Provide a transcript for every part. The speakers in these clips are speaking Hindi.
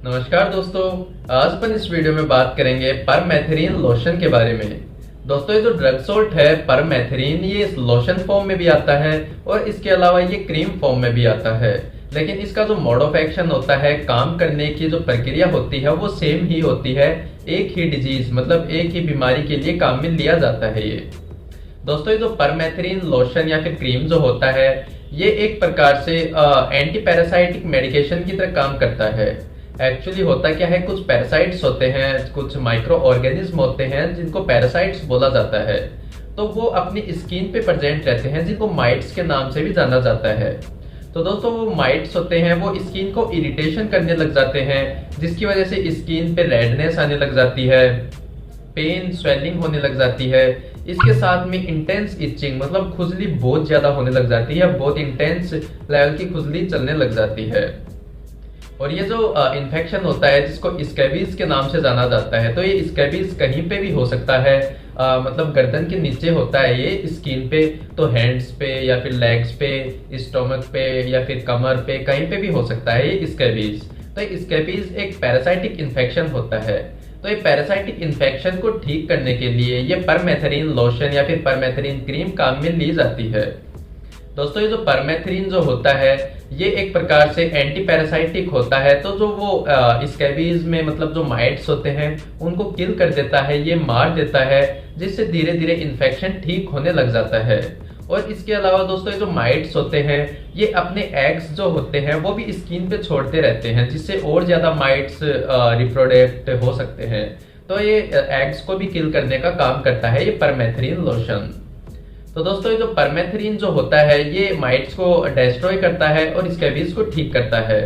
नमस्कार दोस्तों। आज अपन इस वीडियो में बात करेंगे परमेथेरिन लोशन के बारे में। दोस्तों ये जो ड्रग सोल्ट है परमेथेरिन, ये इस लोशन फॉर्म में भी आता है और इसके अलावा ये क्रीम फॉर्म में भी आता है। लेकिन इसका जो मोड ऑफ एक्शन होता है, काम करने की जो प्रक्रिया होती है वो सेम ही होती है। एक ही डिजीज मतलब एक ही बीमारी के लिए काम में लिया जाता है ये। दोस्तों ये जो परमेथेरिन लोशन या फिर क्रीम जो होता है, ये एक प्रकार से एंटी पैरासाइटिक मेडिकेशन की तरह काम करता है। एक्चुअली होता क्या है, कुछ पैरासाइट्स होते हैं, कुछ माइक्रो ऑर्गेनिज्म होते हैं जिनको पैरासाइट्स बोला जाता है। तो वो अपनी स्किन पे प्रेजेंट रहते हैं, जिनको माइट्स के नाम से भी जाना जाता है। तो दोस्तों वो माइट्स होते हैं, वो स्किन को इरिटेशन करने लग जाते हैं, जिसकी वजह से स्किन पे रेडनेस आने लग जाती है, पेन स्वेलिंग होने लग जाती है। इसके साथ में इंटेंस इचिंग मतलब खुजली बहुत ज्यादा होने लग जाती है, बहुत इंटेंस लेवल की खुजली चलने लग जाती है। और ये जो इन्फेक्शन होता है जिसको स्कैबीज के नाम से जाना जाता है, तो ये स्कैबीज कहीं पे भी हो सकता है। मतलब गर्दन के नीचे होता है ये स्किन पे, तो हैंड्स पे या फिर लेग्स पे, स्टोमक पे या फिर कमर पे, कहीं पे भी हो सकता है ये स्कैबीज। तो स्कैबीज एक पैरासाइटिक इन्फेक्शन होता है। तो ये पैरासाइटिक इन्फेक्शन को ठीक करने के लिए ये परमेथेरिन लोशन या फिर परमेथेरिन क्रीम काम में ली जाती है। दोस्तों ये जो परमेथेरिन जो होता है, ये एक प्रकार से एंटी पैरासाइटिक होता है। तो जो वो स्कैबीज में मतलब जो माइट्स होते हैं उनको किल कर देता है, ये मार देता है, जिससे धीरे धीरे इन्फेक्शन ठीक होने लग जाता है। और इसके अलावा दोस्तों ये जो माइट्स होते हैं, ये अपने एग्स जो होते हैं वो भी स्किन पे छोड़ते रहते हैं, जिससे और ज्यादा माइट्स रिप्रोडक्ट हो सकते हैं। तो ये एग्स को भी किल करने का काम करता है ये परमेथेरिन लोशन। तो दोस्तों ये जो परमेथेरिन जो होता है, ये माइट्स को डिस्ट्रॉय करता है और स्कैबीज को ठीक करता है।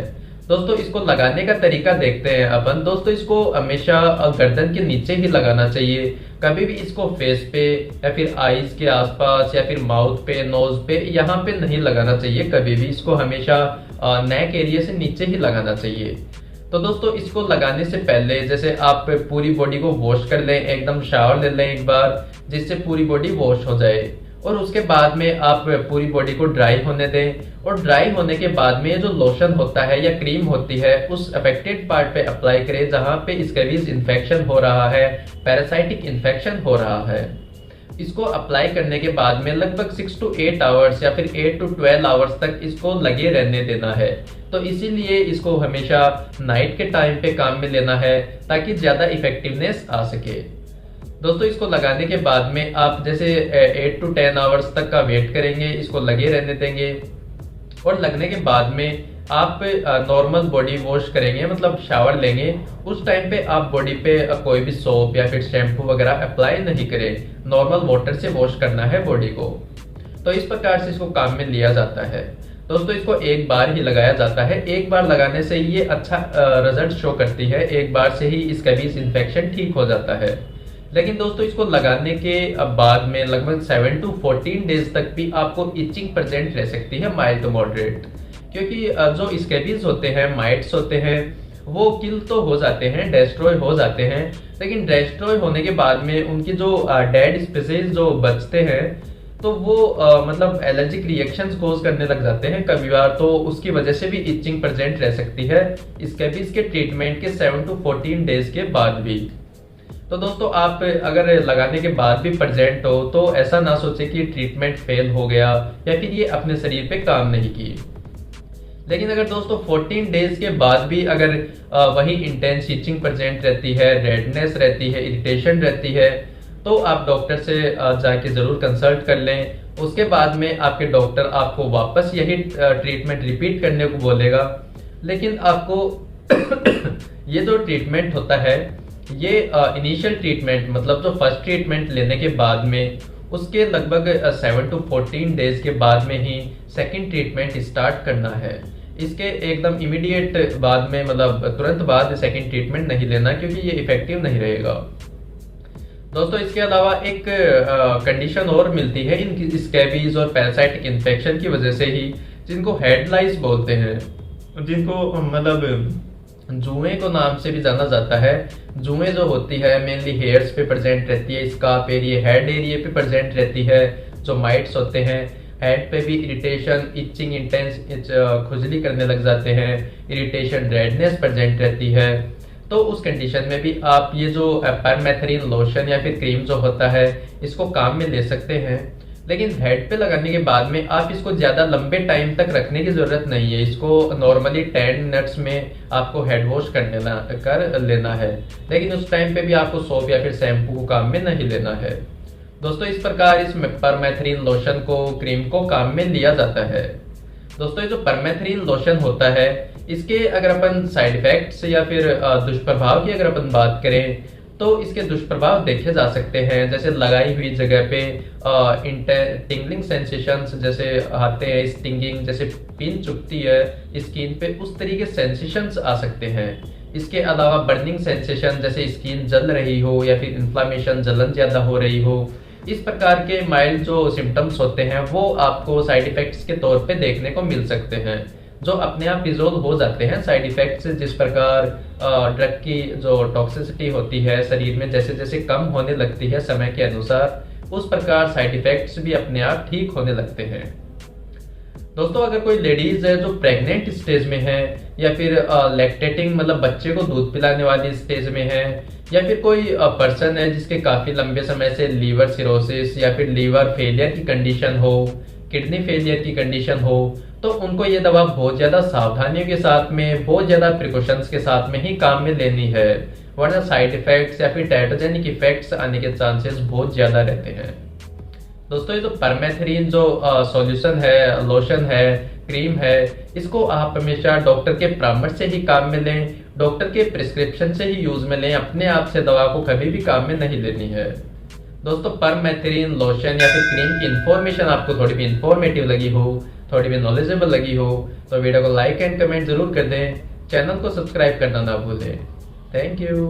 दोस्तों इसको लगाने का तरीका देखते हैं अपन। दोस्तों इसको हमेशा गर्दन के नीचे ही लगाना चाहिए, कभी भी इसको फेस पे या फिर आईज के आसपास या फिर माउथ पे, नोज पे, यहाँ पे नहीं लगाना चाहिए कभी भी। इसको हमेशा नेक एरिया से नीचे ही लगाना चाहिए। तो दोस्तों इसको लगाने से पहले जैसे आप पूरी बॉडी को वॉश कर लें, एकदम शावर ले लें एक बार, जिससे पूरी बॉडी वॉश हो जाए। और उसके बाद में आप पूरी बॉडी को ड्राई होने दें। और ड्राई होने के बाद में जो लोशन होता है या क्रीम होती है उस अफेक्टेड पार्ट पे अप्लाई करें जहां पे स्कैबीज इन्फेक्शन हो रहा है, पैरासाइटिक इन्फेक्शन हो रहा है। इसको अप्लाई करने के बाद में लगभग 6 to 8 आवर्स या फिर 8 to 12 आवर्स तक इसको लगे रहने देना है। तो इसीलिए इसको हमेशा नाइट के टाइम पे काम में लेना है, ताकि ज्यादा इफेक्टिवनेस आ सके। दोस्तों इसको लगाने के बाद में आप जैसे 8 to 10 आवर्स तक का वेट करेंगे, इसको लगे रहने देंगे। और लगने के बाद में आप नॉर्मल बॉडी वॉश करेंगे, मतलब शावर लेंगे। उस टाइम पे आप बॉडी पे कोई भी सोप या फिर शैम्पू वगैरह अप्लाई नहीं करें, नॉर्मल वाटर से वॉश करना है बॉडी को। तो इस प्रकार से इसको काम में लिया जाता है। दोस्तों इसको एक बार ही लगाया जाता है, एक बार लगाने से ये अच्छा रिजल्ट शो करती है, एक बार से ही स्कैबीज इन्फेक्शन ठीक हो जाता है। लेकिन दोस्तों इसको लगाने के बाद में लगभग 7 to 14 डेज तक भी आपको इचिंग प्रेजेंट रह सकती है, माइल्ड टू मॉडरेट। क्योंकि जो स्कैबीज होते हैं, माइट्स होते हैं, वो किल तो हो जाते हैं, डिस्ट्रॉय हो जाते हैं, लेकिन डिस्ट्रॉय होने के बाद में उनकी जो डेड स्पीसीज जो बचते हैं, तो वो मतलब एलर्जिक रिएक्शंस कोज करने लग जाते हैं कभी बार। तो उसकी वजह से भी इचिंग प्रेजेंट रह सकती है स्कैबीज के ट्रीटमेंट के 7 to 14 डेज के बाद भी। तो दोस्तों आप अगर लगाने के बाद भी प्रेजेंट हो तो ऐसा ना सोचे कि ट्रीटमेंट फेल हो गया या फिर ये अपने शरीर पे काम नहीं की। लेकिन अगर दोस्तों 14 डेज के बाद भी अगर वही इंटेंस इचिंग प्रेजेंट रहती है, रेडनेस रहती है, इरिटेशन रहती है, तो आप डॉक्टर से जाके जरूर कंसल्ट कर लें। उसके बाद में आपके डॉक्टर आपको वापस यही ट्रीटमेंट रिपीट करने को बोलेगा। लेकिन आपको ये जो ट्रीटमेंट होता है, ये इनिशियल ट्रीटमेंट मतलब जो फर्स्ट ट्रीटमेंट लेने के बाद में उसके लगभग 7 to 14 डेज के बाद में ही सेकंड ट्रीटमेंट स्टार्ट करना है। इसके एकदम इमीडिएट बाद में मतलब तुरंत बाद सेकंड ट्रीटमेंट नहीं लेना, क्योंकि ये इफेक्टिव नहीं रहेगा। दोस्तों इसके अलावा एक कंडीशन और मिलती है इन स्कैबीज और पैरासाइटिक इन्फेक्शन की वजह से ही, जिनको हेड लाइस बोलते हैं, जिनको मतलब जुएं को नाम से भी जाना जाता है। जुएं जो होती है मेनली हेयर्स पे प्रेजेंट रहती है, स्काल्प एरिया, हेड एरिया पे प्रेजेंट रहती है। जो माइट्स होते हैं हेड पे भी इरिटेशन, इचिंग, इंटेंस खुजली करने लग जाते हैं, इरिटेशन, रेडनेस प्रेजेंट रहती है, तो उस कंडीशन में भी आप ये जो परमेथरिन लोशन या फिर क्रीम जो होता है इसको काम में ले सकते हैं। लेकिन हेड पे लगाने के बाद में आप इसको ज्यादा लंबे टाइम तक रखने की जरूरत नहीं है। इसको नॉर्मली 10 मिनट्स में आपको हेड वॉश कर लेना है, लेकिन उस टाइम पे भी आपको सोप या फिर शैम्पू को काम में नहीं लेना है। दोस्तों इस प्रकार इस परमेथरिन लोशन को, क्रीम को काम में लिया जाता है। दोस्तों ये जो परमेथरिन लोशन होता है इसके अगर अपन साइड इफेक्ट्स या फिर दुष्प्रभाव की अगर अपन बात करें तो इसके दुष्प्रभाव देखे जा सकते हैं। जैसे लगाई हुई जगह पे टिंगलिंग सेंसेशंस जैसे आते हैं, स्टिंगिंग जैसे पिन चुभती है स्किन पे, उस तरीके सेंसेशंस आ सकते हैं। इसके अलावा बर्निंग सेंसेशन जैसे स्किन जल रही हो या फिर इन्फ्लामेशन, जलन ज्यादा हो रही हो, इस प्रकार के माइल्ड जो सिम्टम्स होते हैं वो आपको साइड इफेक्ट्स के तौर पे देखने को मिल सकते हैं, जो अपने आप रिजोल्व हो जाते हैं साइड इफेक्ट्स। जिस प्रकार ड्रग की जो टॉक्सिसिटी होती है शरीर में जैसे जैसे कम होने लगती है समय के अनुसार, उस प्रकार साइड इफेक्ट्स भी अपने आप ठीक होने लगते हैं। दोस्तों अगर कोई लेडीज है जो प्रेग्नेंट स्टेज में है या फिर लैक्टेटिंग मतलब बच्चे को दूध पिलाने वाली स्टेज में है, या फिर कोई पर्सन है जिसके काफी लंबे समय से लीवर सिरोसिस या फिर लीवर फेलियर की कंडीशन हो, किडनी फेलियर की कंडीशन हो, तो उनको ये दवा बहुत ज्यादा सावधानियों के साथ में, बहुत ज्यादा प्रिकॉशंस के साथ में ही काम में लेनी है, वरना साइड इफेक्ट्स या फिर टेराटोजेनिक इफेक्ट्स आने के चांसेस बहुत ज्यादा रहते हैं। दोस्तों ये जो परमेथरिन जो सॉल्यूशन है, लोशन है, क्रीम है, इसको आप हमेशा डॉक्टर के परामर्श से ही काम में लें, डॉक्टर के प्रिस्क्रिप्शन से ही यूज में लें। अपने आप से दवा को कभी भी काम में नहीं लेनी है। दोस्तों परमेथरिन लोशन या फिर क्रीम की इंफॉर्मेशन आपको थोड़ी भी इंफॉर्मेटिव लगी हो, थोड़ी भी नॉलेजेबल लगी हो तो वीडियो को लाइक एंड कमेंट जरूर कर दें, चैनल को सब्सक्राइब करना ना भूलें। Thank you.